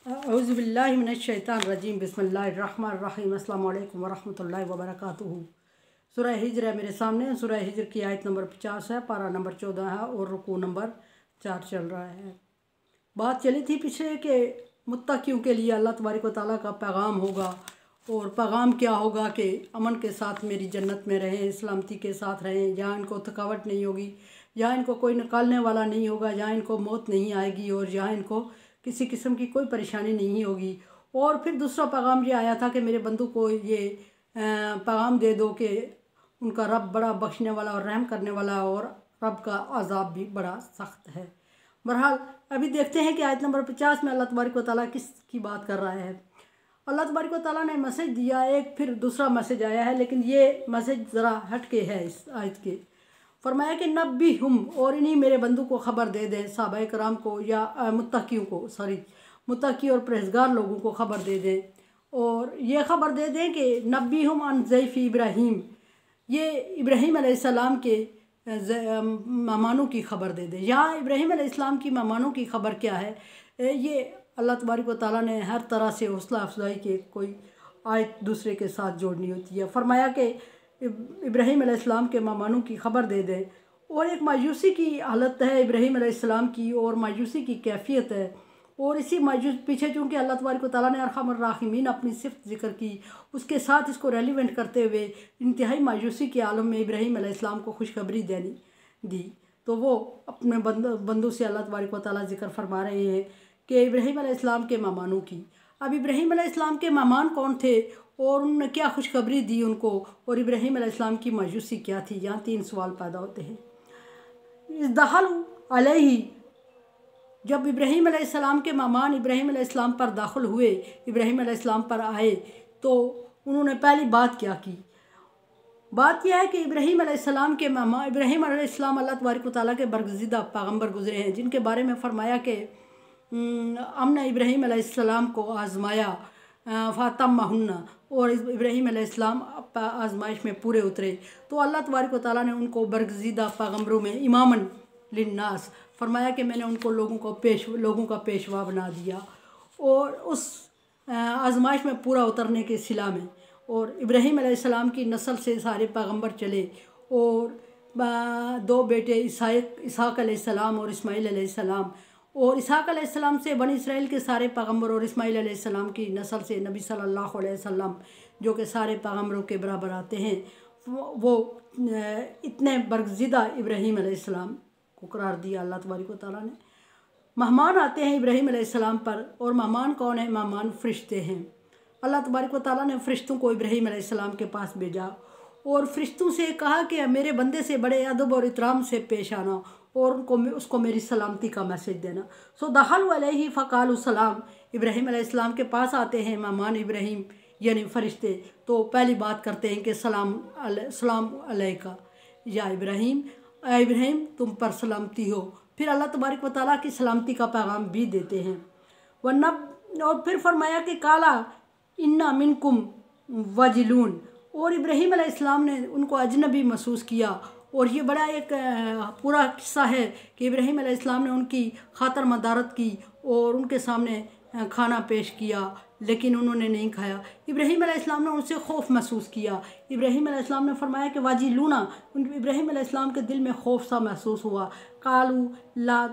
औज़ुबिल्लाहि मिनश्शैतानिर्रजीम बिस्मिल्लाहिर्रहमानिर्रहीम अस्सलामु अलैकुम वरहमतुल्लाहि वबरकातुहू। सूरह हिज्र है मेरे सामने। सूरह हिज्र की आयत नंबर 50 है, पारा नंबर 14 है और रुकू नंबर 4 चल रहा है। बात चली थी पिछले कि मुत्तकियों के लिए अल्लाह तबारक व तआला का पैगाम होगा, और पैगाम क्या होगा कि अमन के साथ मेरी जन्नत में रहें, सलामती के साथ रहें, जहाँ इनको थकावट नहीं होगी, जहाँ इनको कोई निकालने वाला नहीं होगा, जहाँ इनको मौत नहीं आएगी और जहाँ इनको किसी किस्म की कोई परेशानी नहीं होगी। और फिर दूसरा पैगाम ये आया था कि मेरे बंदू को ये पैगाम दे दो कि उनका रब बड़ा बख्शने वाला और रहम करने वाला है और रब का अजाब भी बड़ा सख्त है। बहरहाल अभी देखते हैं कि आयत नंबर 50 में अल्लाह तबारक व तआला किस की बात कर रहा है। अल्लाह तबारक व तआला ने मैसेज दिया एक, फिर दूसरा मैसेज आया है, लेकिन ये मैसेज ज़रा हट के है इस आयत के। फरमाया कि नब्बी हम, और इन्हीं मेरे बंदू को ख़बर दे दें, सहाबाए कराम को या मुत्तकियों को, मुत्तकी और परहेज़गार लोगों को ख़बर दे दें, और ये ख़बर दे दें कि नब्बी हम अन ज़ैफ़ी इब्राहीम, ये इब्राहीम अलैहिस्सलाम के मेहमानों की ख़बर दे दें। यहाँ इब्राहीम अलैहिस्सलाम की मेहमानों की ख़बर क्या है, ये अल्लाह तबारक व तआला ने हर तरह से हौसला अफजाई के कोई आयत दूसरे के साथ जोड़नी होती है। फरमाया कि इब्राहीम अलैहिस्सलाम के मेहमानों की ख़बर दे दें, और एक मायूसी की हालत है इब्राहीम अलैहिस्सलाम की, और मायूसी की कैफियत है। और इसी मायूस पीछे चूँकि अल्लाह तबारक व तआला ने अरहमर राहिमीन अपनी सिफ़त ज़िक्र की, उसके साथ इसको रेलिवेंट करते हुए इंतहाई मायूसी के आलम में इब्राहीम अलैहिस्सलाम को खुशखबरी दी, तो वो अपने बंदों से अल्लाह तबारक व तआला ज़िक्र फरमा रहे हैं कि इब्राहीम अलैहिस्सलाम के मेहमानों की। अब इब्राहीम अलैहिस्सलाम के मेहमान कौन थे और उन्होंने क्या खुशखबरी दी उनको, और इब्राहीम अलैहिस्सलाम की मायूसी क्या थी। यहाँ 3 सवाल पैदा होते हैं। इस दखल अलैहि, जब इब्राहीम अलैहिस्सलाम के मेहमान इब्राहीम अलैहिस्सलाम पर दाखिल हुए, इब्राहीम अलैहिस्सलाम पर आए, तो उन्होंने पहली बात क्या की। बात यह है कि इब्राहीम अलैहिस्सलाम के मेहमान, इब्राहीम अलैहिस्सलाम अल्लाह तबारक व तआला के बरगज़िदा पैगम्बर गुज़रे हैं, जिनके बारे में फ़रमाया कि हमने इब्राहीम अलैहिस्सलाम को आज़माया फ़ातम्महुन्ना, और इब्राहीम अलैहिस्सलाम आज़माइश में पूरे उतरे, तो अल्लाह तबारक व तआला ने उनको बरगज़िदा पैगम्बरों में इमामन लिन्नास फरमाया कि मैंने उनको लोगों का पेशवा बना दिया, और उस आज़माइश में पूरा उतरने के सिला में। और इब्राहीम अलैहिस्सलाम की नस्ल से सारे पैगम्बर चले, और 2 बेटे इसहाक़ अलैहिस्सलाम और इस्माईल अलैहिस्सलाम, और इसहाक़ अलैहिस्सलाम से बनी इसराइल के सारे पैगम्बर, और इस्माईल अलैहिस्सलाम की नस्ल से नबी सल्लल्लाहु अलैहि वसल्लम, जो कि सारे पैगम्बरों के बराबर आते हैं, वो इतने बरगज़िदा इब्राहीम अलैहिस्सलाम को करार दिया अल्लाह तबारक व तआला ने। मेहमान आते हैं इब्राहीम अलैहिस्सलाम पर, और मेहमान कौन है, मेहमान फ़रिश्ते हैं। अल्लाह तबारक व तआला ने फ़रिश्तों को इब्राहीम अलैहिस्सलाम के पास भेजा, और फ़रिश्तों से कहा कि मेरे बंदे से बड़े अदब और इतराम से पेश आना, और उसको मेरी सलामती का मैसेज देना। सो दखल अलैहि फ़क़ालू सलाम, इब्राहीम अलैहिस्सलाम के पास आते हैं मेहमान इब्राहीम यानी फ़रिश्ते, तो पहली बात करते हैं कि सलाम अलैका या इब्राहीम, इब्राहीम तुम पर सलामती हो। फिर अल्लाह तबारक व तआला की सलामती का पैगाम भी देते हैं। और फिर फरमाया कि काला इन्ना मिनकुम वजिलून, और इब्राहीम अलैहिस्सलाम ने उनको अजनबी महसूस किया। और ये बड़ा एक पूरा किस्सा है कि इब्राहीम अलैहिस्सलाम ने उनकी खातर मदारत की और उनके सामने खाना पेश किया, लेकिन उन्होंने नहीं खाया। इब्राहीम अलैहिस्सलाम ने उनसे खौफ महसूस किया। इब्राहीम अलैहिस्सलाम ने फरमाया कि वाजिलूना, इब्राहीम अलैहिस्सलाम के दिल में खौफ सा महसूस हुआ। कालू ला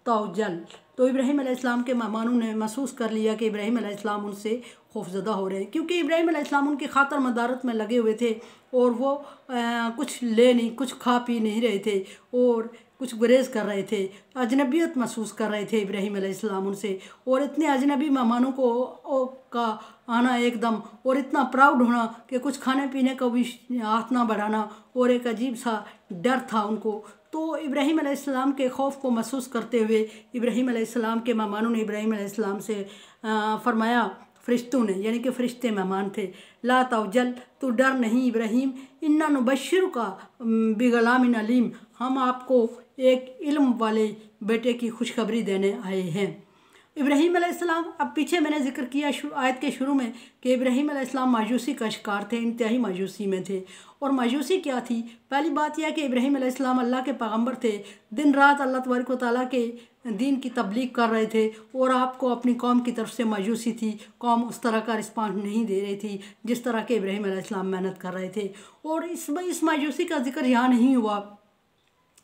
तौजल, तो इब्राहीम अलैहिस्सलाम के मेहमानों ने महसूस कर लिया कि इब्राहीम अलैहिस्सलाम उनसे खौफज़दा हो रहे हैं, क्योंकि इब्राहीम अलैहिस्सलाम उनकी खातर मदारत में लगे हुए थे, और वो कुछ खा पी नहीं रहे थे, और कुछ गुरेज़ कर रहे थे, अजनबियत महसूस कर रहे थे इब्राहीम अलैहिस्सलाम उनसे। और इतने अजनबी मेहमानों का आना एकदम, और इतना प्राउड होना कि कुछ खाने पीने का भी हाथ ना बढ़ाना, और एक अजीब सा डर था उनको। तो इब्राहीम अलैहिस्सलाम के खौफ को महसूस करते हुए इब्राहीम अलैहिस्सलाम के मेहमानों ने इब्राहीम अलैहिस्सलाम से फरमाया, फ़रिश्तों ने यानी कि फ़रिश्ते मेहमान थे, ला तौजल, तो डर नहीं इब्राहीम, इन्ना नुबश्शिरुका बिग़ुलामिन अलीम, हम आपको एक इल्म वाले बेटे की खुशखबरी देने आए हैं। इब्राहीम अलैहिस्सलाम, अब पीछे मैंने जिक्र किया आयत के शुरू में कि इब्राहीम अलैहिस्सलाम मायूसी का शिकार थे, इंतहाई मायूसी में थे। और मायूसी क्या थी, पहली बात यह कि इब्राहीम अलैहिस्सलाम अल्लाह के पैगम्बर थे, दिन रात अल्लाह तबारक व तआला के दीन की तबलीग कर रहे थे और आपको अपनी कौम की तरफ से मायूसी थी, कौम उस तरह का रिस्पांस नहीं दे रही थी जिस तरह के इब्राहीम अलैहिस्सलाम मेहनत कर रहे थे। और इस मायूसी का जिक्र यहाँ नहीं हुआ,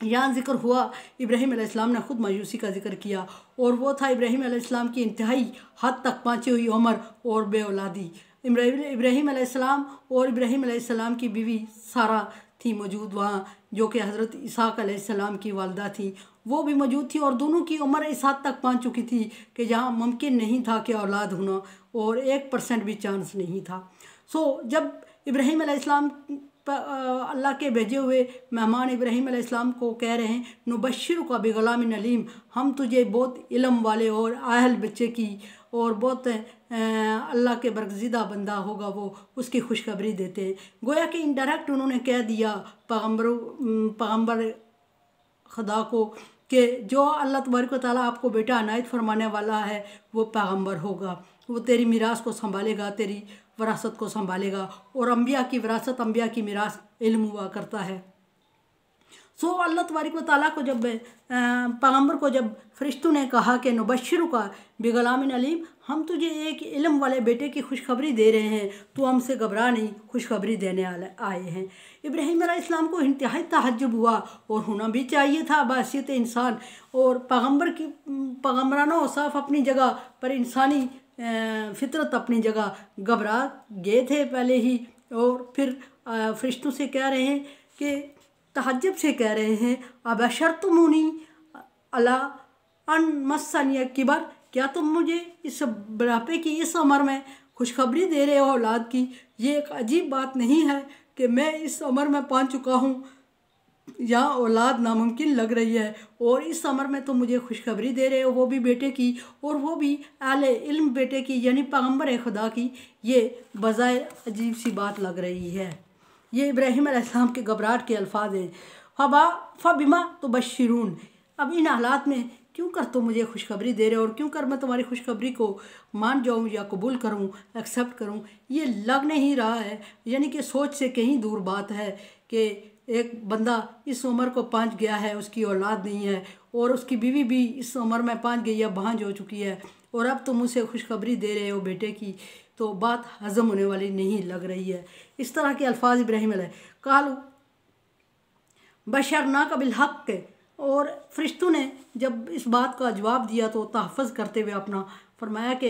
यहाँ जिक्र हुआ इब्राहीम अलैहिस्सलाम ने खुद मायूसी का जिक्र किया, और वो था इब्राहीम अलैहिस्सलाम की इंतहाई हद तक पहुँची हुई उम्र और बे औलादी। इब्राहीम अलैहिस्सलाम और इब्राहीम अलैहिस्सलाम की बीवी सारा थी मौजूद वहाँ, जो कि हज़रत इसहाक़ अलैहिस्सलाम की वालदा थी, वो भी मौजूद थी। और दोनों की उम्र इस हद तक पहुँच चुकी थी कि जहाँ मुमकिन नहीं था कि औलाद होना, और 1% भी चांस नहीं था। जब इब्राहीम अलैहिस्सलाम अल्लाह के भेजे हुए मेहमान इब्राहीम अलैहिस्सलाम को कह रहे हैं, नुबश्शिरु का बिग़ुलामिन अलीम, हम तुझे बहुत इल्म वाले और आहल बच्चे की और बहुत अल्लाह के बरगज़िदा बंदा होगा वो, उसकी खुशखबरी देते हैं। गोया कि इनडायरेक्ट उन्होंने कह दिया पैगम्बर खुदा को कि जो अल्लाह तबारक व तआला आपको बेटा अनायत फरमाने वाला है वो पैगम्बर होगा, वो तेरी मीरास को संभालेगा, तेरी विरासत को संभालेगा। और अम्बिया की विरासत, अम्बिया की मीरास इल्म हुआ करता है। अल्लाह तबारक व तआला को जब पैगम्बर को जब फरिश्तों ने कहा कि नुबश्शिरु का बिग़ुलामिन अलीम, हम तुझे एक इल्म वाले बेटे की खुशखबरी दे रहे हैं, तो हमसे घबरा नहीं, खुशखबरी देने आए हैं। इब्राहीम अलैहिस्सलाम को इंतहाई तहज्जुब हुआ, और होना भी चाहिए था बासियत इंसान। और पैगम्बराना औसाफ अपनी जगह पर इंसानी फितरत अपनी जगह, घबरा गए थे पहले ही। और फिर फरिश्तों से कह रहे हैं कि तहज्जुब से कह रहे हैं, अबशरतुमूनी अला अन मस्सनिय किबर, क्या तुम मुझे इस बुढ़ापे की इस उम्र में खुशखबरी दे रहे हो औलाद की? ये एक अजीब बात नहीं है कि मैं इस उम्र में पहुंच चुका हूँ, यहाँ औलाद नामुमकिन लग रही है, और इस उम्र में तो मुझे खुशखबरी दे रहे हो, वो भी बेटे की, और वो भी आले इल्म बेटे की, यानी पैगम्बर खुदा की। ये बज़ाहिर अजीब सी बात लग रही है। ये इब्राहीम अलैहिस्सलाम के घबराहट के अल्फाज हैं, फ़बिमा तुबश्शिरून, अब इन हालात में क्यों कर तुम मुझे खुशखबरी दे रहे हो, और क्यों कर मैं तुम्हारी खुशखबरी को मान जाऊँ या कबूल करूँ, एक्सेप्ट करूँ? ये लग नहीं रहा है, यानी कि सोच से कहीं दूर बात है कि एक बंदा इस उम्र को पहुँच गया है, उसकी औलाद नहीं है, और उसकी बीवी भी इस उम्र में पहुँच गई है, भांज हो चुकी है, और अब तुम उसे खुशखबरी दे रहे हो बेटे की, तो बात हज़म होने वाली नहीं लग रही है। इस तरह के अल्फाज इब्राहीम अलैहि कालू बशरना का बिल हक़ के। और फरिश्तों ने जब इस बात का जवाब दिया तो तहफ़्फ़ुज़ करते हुए अपना फरमाया कि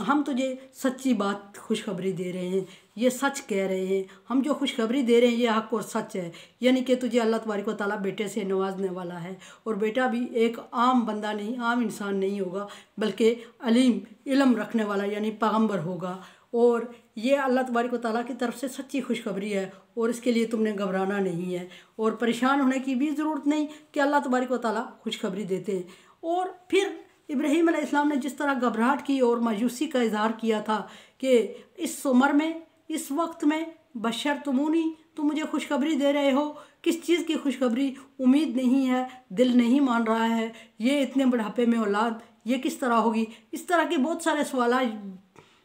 हम तुझे सच्ची बात खुशखबरी दे रहे हैं, ये सच कह रहे हैं, हम जो खुशखबरी दे रहे हैं ये हक़ और सच है, यानी कि तुझे अल्लाह तबारक व तआला बेटे से नवाजने वाला है, और बेटा भी एक आम बंदा नहीं, आम इंसान नहीं होगा, बल्कि अलीम इल्म रखने वाला यानी पैगम्बर होगा। और ये अल्लाह तबारक व तआला की तरफ से सच्ची खुशखबरी है, और इसके लिए तुमने घबराना नहीं है, और परेशान होने की भी ज़रूरत नहीं कि अल्लाह तबारक व तआला खुशखबरी देते हैं। और फिर इब्राहीम अलैहिस्सलाम ने जिस तरह घबराहट की और मायूसी का इजहार किया था कि इस उम्र में, इस वक्त में, बशरतुमूनी, तुम मुझे खुशखबरी दे रहे हो, किस चीज़ की खुशखबरी? उम्मीद नहीं है, दिल नहीं मान रहा है, ये इतने बुढ़ापे में औलाद ये किस तरह होगी? इस तरह के बहुत सारे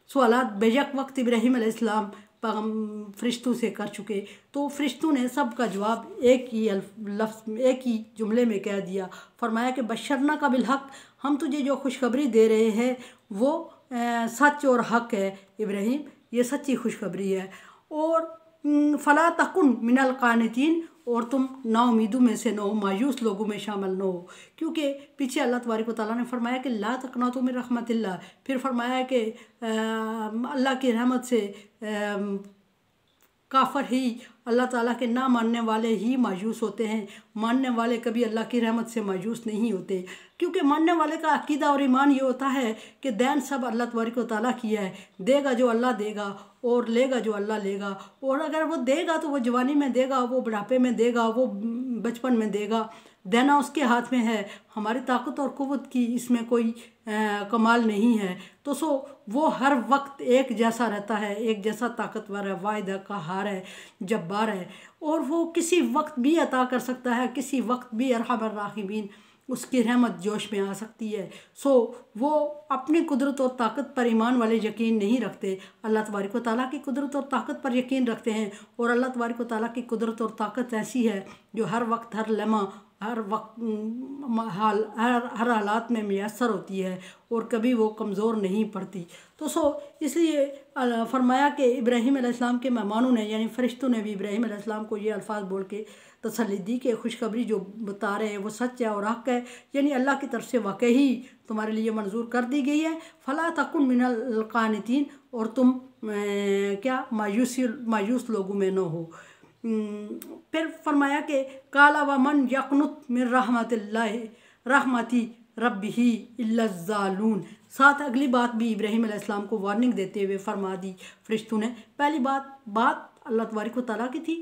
सवालात बेशक वक्त इब्राहीम अलैहिस्सलाम फरिश्तों से कर चुके, तो फरिश्तों ने सब का जवाब एक ही लफ्ज़, एक ही जुमले में कह दिया। फरमाया कि बशरना का बिल हक़, हम तुझे जो खुशखबरी दे रहे हैं वो सच और हक़ है इब्राहीम, ये सच्ची खुशखबरी है। और फ़ला तकुन मिनल कानितीन, और तुम नाउमीदों में से न हो, मायूस लोगों में शामिल न हो, क्योंकि पीछे अल्लाह तबारक व तआला ने फरमाया कि ला तक़नतू मिन रहमतिल्लाह, फिर फरमाया कि अल्लाह की रहमत से काफ़र ही, अल्लाह ताला के ना मानने वाले ही मायूस होते हैं, मानने वाले कभी अल्लाह की रहमत से मायूस नहीं होते, क्योंकि मानने वाले का अकीदा और ईमान ये होता है कि दैन सब अल्लाह तबारक व तआला की है, देगा जो अल्लाह देगा और लेगा जो अल्लाह लेगा, और अगर वो देगा तो वो जवानी में देगा, वो बुढ़ापे में देगा, वो बचपन में देगा, देना उसके हाथ में है, हमारी ताकत और क़ुव्वत की इसमें कोई कमाल नहीं है। तो वो हर वक्त एक जैसा रहता है, एक जैसा ताकतवर है, वाहिद है, क़हार है, जब्बार है, और वो किसी वक्त भी अता कर सकता है, किसी वक्त भी अरहमर राहिमीन, उसकी रहमत जोश में आ सकती है। वो अपनी कुदरत और ताकत पर ईमान वाले यकीन नहीं रखते, अल्लाह तबारक व तआला की कुदरत और ताकत पर यकीन रखते हैं। और अल्लाह तबारक व तआला की कुदरत और ताकत ऐसी है जो हर वक्त, हर लम्हा, हर वक्त हर हालात में मैसर होती है और कभी वो कमज़ोर नहीं पड़ती। तो इसलिए फरमाया कि इब्राहीम अलैहिस्सलाम के मेहमानों ने यानी फ़रिश्तों ने भी इब्राहीम अलैहिस्सलाम को ये अल्फाज बोल के तसल्ली दी कि खुशखबरी जो बता रहे हैं वो सच है और हक़ है, यानी अल्लाह की तरफ से वाकई तुम्हारे लिए मंजूर कर दी गई है। फ़ला तकुन मिनल क़ानितीन, और तुम क्या मायूस लोगों में न हो। फिर फरमाया कि काला व मन यक़नुत मिन रहमती रब्बिही इल्ला ज़ालून। साथ अगली बात भी इब्राहीम अलैहिस्सलाम को वार्निंग देते हुए फरमा दी फ़रिश्तों ने। पहली बात अल्लाह तबारक व तआला की थी,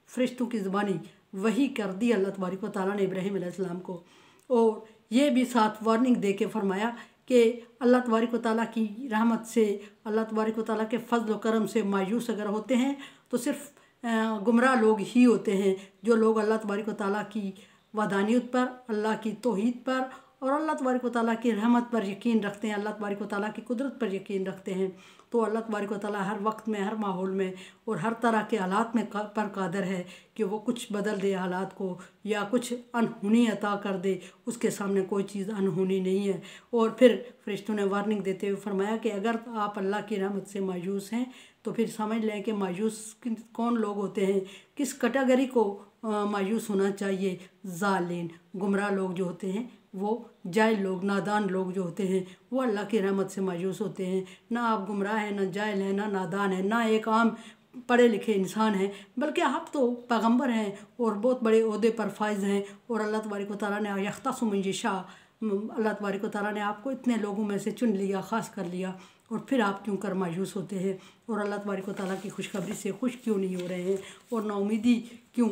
फ़रिश्तों की ज़ुबानी वही कर दी अल्लाह तबारक व तआला ने इब्राहीम अलैहिस्सलाम को। और ये भी साथ वार्निंग दे के फरमाया कि अल्लाह तबारक व तआला की रहमत से, अल्लाह तबारक व तआला के फ़ज़्ल व करम से मायूस अगर होते हैं तो सिर्फ़ गुमराह लोग ही होते हैं, जो लोग अल्लाह तबारक व तआला की वहदानियत पर, अल्लाह की तौहीद पर और अल्लाह तबारक व तआला की रहमत पर यकीन रखते हैं, अल्लाह तबारक व तआला की कुदरत पर यकीन रखते हैं। तो अल्लाह तबारक व तआला हर वक्त में, हर माहौल में और हर तरह के हालात में पर कादर है कि वो कुछ बदल दे हालात को या कुछ अनहोनी अता कर दे। उसके सामने कोई चीज़ अनहोनी नहीं है। और फिर फ़रिश्तों ने वार्निंग देते हुए फरमाया कि अगर आप अल्लाह की रहमत से मायूस हैं तो फिर समझ लें कि मायूस कौन लोग होते हैं, किस कैटेगरी को मायूस होना चाहिए। ज़ालिम, गुमराह लोग जो होते हैं, वो जाहिल लोग, नादान लोग जो होते हैं, वो अल्लाह की रहमत से मायूस होते हैं। ना आप गुमराह हैं, ना जाहिल हैं, ना नादान हैं, ना एक आम पढ़े लिखे इंसान हैं, बल्कि आप तो पैगंबर हैं और बहुत बड़े ओहदे पर फाइज हैं। और अल्लाह तबारक व तआला ने यख्तस्सु मन यशा, अल्लाह तबारक व तआला ने आपको इतने लोगों में से चुन लिया, ख़ास कर लिया, और फिर आप क्यों कर मायूस होते हैं और अल्लाह तबारक व तआला की खुशखबरी से खुश क्यों नहीं हो रहे हैं और नाउमीदी क्यों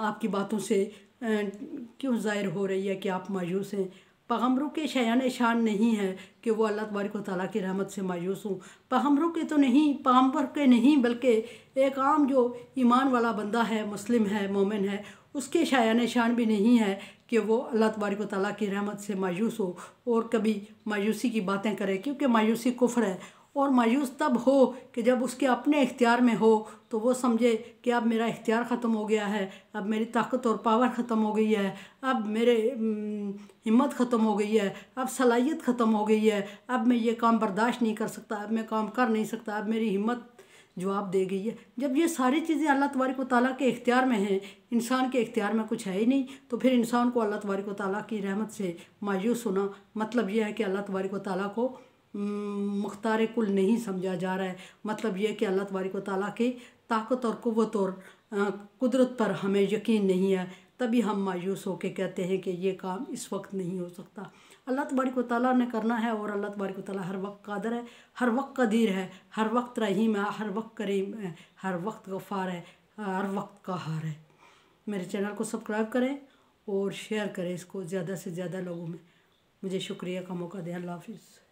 आपकी बातों से क्यों ज़ाहिर हो रही है कि आप मायूस हैं। पैगंबरों के शयान शान नहीं है कि वो अल्लाह तबारक व तआला की रहमत से मायूस हों। पैगंबरों के तो नहीं, पैगंबर के नहीं, बल्कि एक आम जो ईमान वाला बंदा है, मुस्लिम है, मोमिन है, उसके शयान शान भी नहीं है कि वो अल्लाह तबारक व तआला की रहमत से मायूस हो और कभी मायूसी की बातें करे, क्योंकि मायूसी कुफ्र है। और मायूस तब हो कि जब उसके अपने इख्तियार में हो, तो वो समझे कि अब मेरा इख्तियार ख़त्म हो गया है, अब मेरी ताकत और पावर ख़त्म हो गई है, अब मेरे हिम्मत ख़त्म हो गई है, अब सलाहियत ख़त्म हो गई है, अब मैं ये काम बर्दाश्त नहीं कर सकता, अब मैं काम कर नहीं सकता, अब मेरी हिम्मत जवाब दे गई है। जब ये सारी चीज़ें अल्लाह तबारक व तआला के इख्तियार में हैं, इंसान के इख्तियार में कुछ है ही नहीं, तो फिर इंसान को अल्लाह तबारक व तआला की रहमत से मायूस होना मतलब यह है कि अल्लाह तबारक व तआला को मुख्तार कुल नहीं समझा जा रहा है। मतलब यह कि अल्लाह तबारक व तआला की ताकत और क़ुव्वत और कुदरत पर हमें यकीन नहीं है, तभी हम मायूस होकर कहते हैं कि ये काम इस वक्त नहीं हो सकता। अल्लाह तबारक व तआला ने करना है और अल्लाह तबारक व तआला हर वक्त कादिर है, हर वक्त कदीर है, हर वक्त रहीम है, हर वक्त करीम है, हर वक्त गफ़ार है, हर वक्त क़हार है। मेरे चैनल को सब्सक्राइब करें और शेयर करें इसको ज़्यादा से ज़्यादा लोगों में। मुझे शुक्रिया का मौका दें। अल्लाह हाफ़िज़।